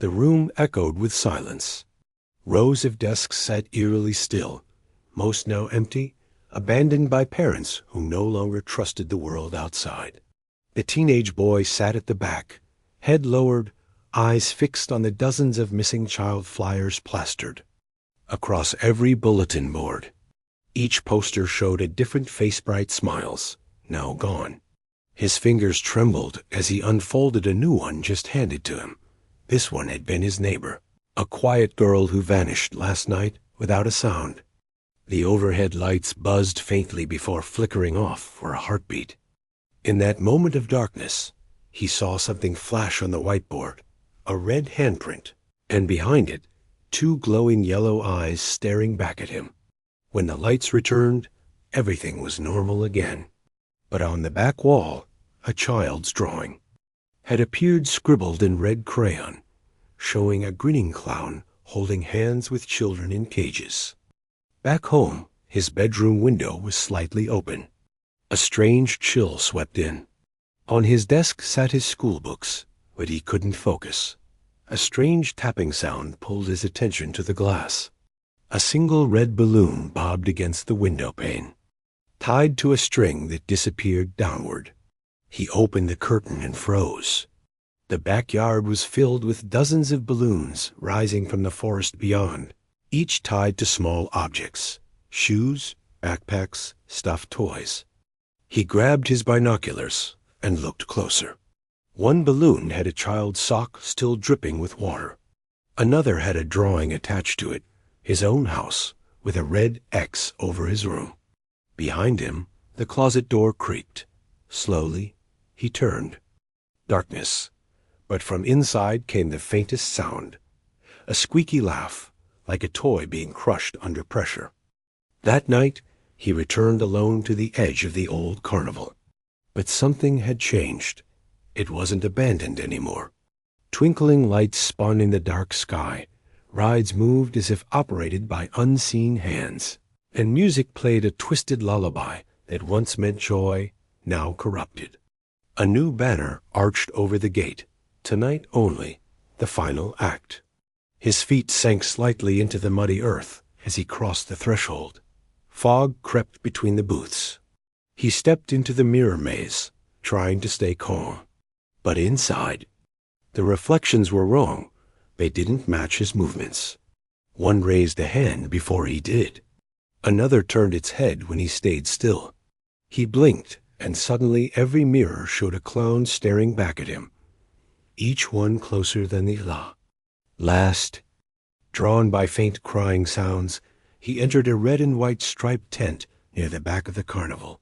The room echoed with silence. Rows of desks sat eerily still, most now empty, abandoned by parents who no longer trusted the world outside. The teenage boy sat at the back, head lowered, eyes fixed on the dozens of missing child flyers plastered across every bulletin board. Each poster showed a different face-bright smiles, now gone. His fingers trembled as he unfolded a new one just handed to him. This one had been his neighbor, a quiet girl who vanished last night without a sound. The overhead lights buzzed faintly before flickering off for a heartbeat. In that moment of darkness, he saw something flash on the whiteboard, a red handprint, and behind it, 2 glowing yellow eyes staring back at him. When the lights returned, everything was normal again. But on the back wall, a child's drawing had appeared scribbled in red crayon, showing a grinning clown holding hands with children in cages. Back home, his bedroom window was slightly open. A strange chill swept in. On his desk sat his school books, but he couldn't focus. A strange tapping sound pulled his attention to the glass. A single red balloon bobbed against the window pane, tied to a string that disappeared downward. He opened the curtain and froze. The backyard was filled with dozens of balloons rising from the forest beyond, each tied to small objects, shoes, backpacks, stuffed toys. He grabbed his binoculars and looked closer. One balloon had a child's sock still dripping with water. Another had a drawing attached to it, his own house, with a red X over his room. Behind him, the closet door creaked. Slowly, he turned. Darkness. But from inside came the faintest sound, a squeaky laugh, like a toy being crushed under pressure. That night, he returned alone to the edge of the old carnival. But something had changed. It wasn't abandoned anymore. Twinkling lights spun in the dark sky. Rides moved as if operated by unseen hands. And music played a twisted lullaby that once meant joy, now corrupted. A new banner arched over the gate. Tonight only, the final act. His feet sank slightly into the muddy earth as he crossed the threshold. Fog crept between the booths. He stepped into the mirror maze, trying to stay calm. But inside, the reflections were wrong. They didn't match his movements. One raised a hand before he did. Another turned its head when he stayed still. He blinked, and suddenly every mirror showed a clown staring back at him, each one closer than the last. Drawn by faint crying sounds, he entered a red and white striped tent near the back of the carnival.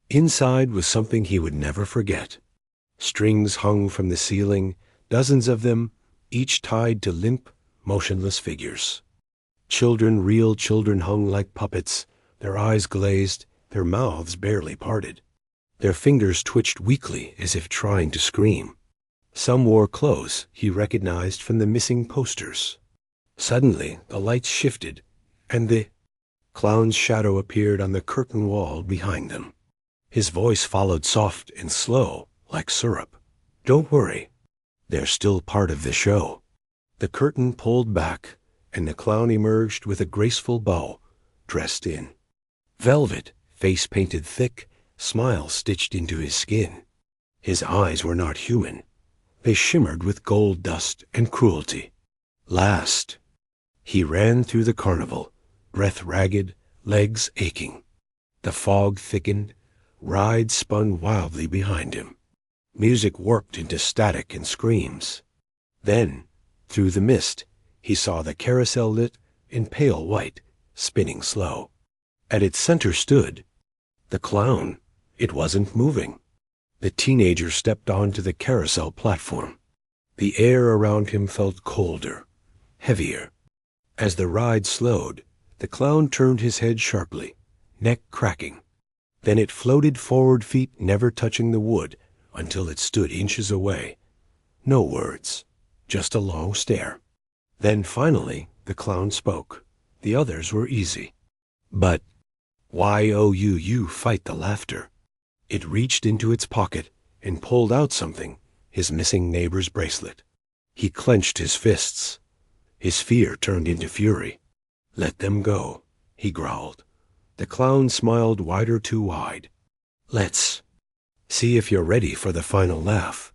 Inside was something he would never forget. Strings hung from the ceiling, dozens of them, each tied to limp, motionless figures. Real children hung like puppets, their eyes glazed, their mouths barely parted. Their fingers twitched weakly as if trying to scream. Some wore clothes he recognized from the missing posters. Suddenly, the lights shifted, and the clown's shadow appeared on the curtain wall behind them. His voice followed soft and slow, like syrup. "Don't worry. They're still part of the show." The curtain pulled back, and the clown emerged with a graceful bow, dressed in velvet, face painted thick, smile stitched into his skin. His eyes were not human. They shimmered with gold dust and cruelty. Last, he ran through the carnival, breath ragged, legs aching. The fog thickened, rides spun wildly behind him. Music warped into static and screams. Then, through the mist, he saw the carousel lit in pale white, spinning slow. At its center stood the clown. It wasn't moving. The teenager stepped onto the carousel platform. The air around him felt colder, heavier. As the ride slowed, the clown turned his head sharply, neck cracking. Then it floated forward, feet never touching the wood, until it stood inches away. No words, just a long stare. Then finally, the clown spoke. The others were easy. But you fight the laughter. It reached into its pocket and pulled out something, his missing neighbor's bracelet. He clenched his fists. His fear turned into fury. "Let them go," he growled. The clown smiled wider too wide. "Let's see if you're ready for the final laugh."